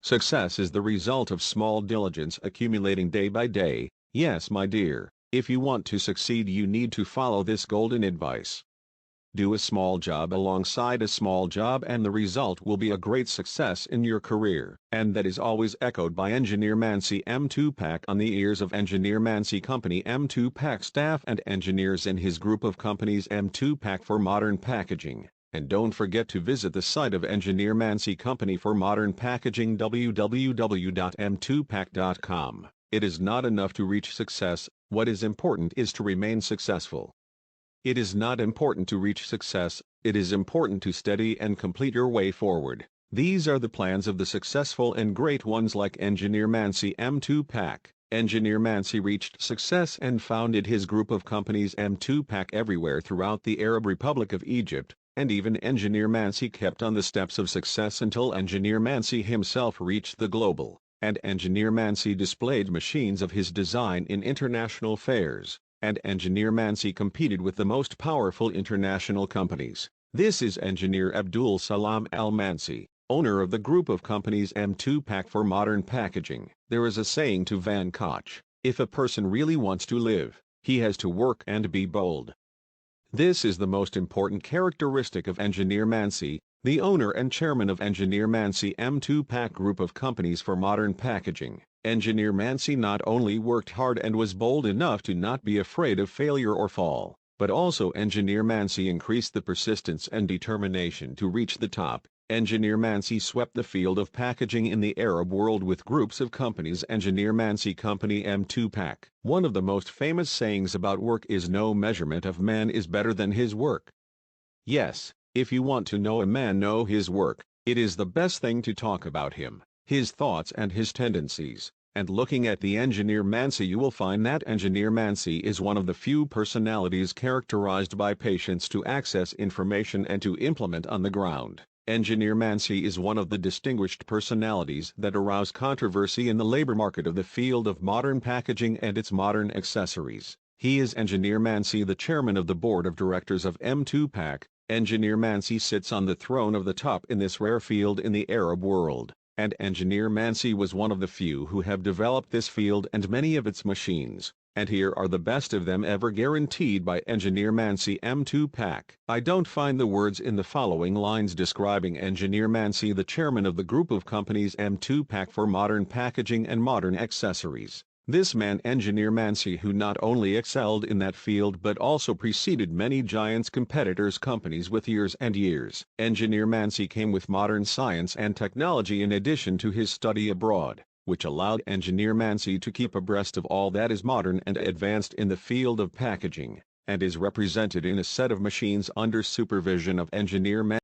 Success is the result of small diligence accumulating day by day. Yes, my dear, if you want to succeed, you need to follow this golden advice. Do a small job alongside a small job and the result will be a great success in your career. And that is always echoed by Engineer Mansi M2Pak on the ears of Engineer Mansi Company M2Pak staff and engineers in his group of companies M2Pak for Modern Packaging. And don't forget to visit the site of Engineer Mansi Company for Modern Packaging www.m2pak.com. It is not enough to reach success, what is important is to remain successful. It is not important to reach success, it is important to steady and complete your way forward. These are the plans of the successful and great ones like Engineer Mansi M2Pak. Engineer Mansi reached success and founded his group of companies M2Pak everywhere throughout the Arab Republic of Egypt, and even Engineer Mansi kept on the steps of success until Engineer Mansi himself reached the global, and Engineer Mansi displayed machines of his design in international fairs. And Engineer Mansi competed with the most powerful international companies. This is Engineer Abdul Salam Al Mansi, owner of the group of companies M2Pak for Modern Packaging. There is a saying to Van Koch, if a person really wants to live, he has to work and be bold. This is the most important characteristic of Engineer Mansi, the owner and chairman of Engineer Mansi M2Pak group of companies for modern packaging. Engineer Mansi not only worked hard and was bold enough to not be afraid of failure or fall, but also Engineer Mansi increased the persistence and determination to reach the top. Engineer Mansi swept the field of packaging in the Arab world with groups of companies. Engineer Mansi Company M2Pak. One of the most famous sayings about work is no measurement of man is better than his work. Yes, if you want to know a man know his work, it is the best thing to talk about him, his thoughts and his tendencies. And looking at the Engineer Mansi, you will find that Engineer Mansi is one of the few personalities characterized by patience to access information and to implement on the ground. Engineer Mansi is one of the distinguished personalities that arouse controversy in the labor market of the field of modern packaging and its modern accessories. He is Engineer Mansi, the chairman of the board of directors of M2Pak. Engineer Mansi sits on the throne of the top in this rare field in the Arab world, and Engineer Mansi was one of the few who have developed this field and many of its machines. And here are the best of them ever guaranteed by Engineer Mansi M2Pak. I don't find the words in the following lines describing Engineer Mansi, the chairman of the group of companies M2Pak for modern packaging and modern accessories. This man Engineer Mansi, who not only excelled in that field but also preceded many giants competitors companies with years and years. Engineer Mansi came with modern science and technology in addition to his study abroad, which allowed Engineer Mansi to keep abreast of all that is modern and advanced in the field of packaging, and is represented in a set of machines under supervision of Engineer Mansi.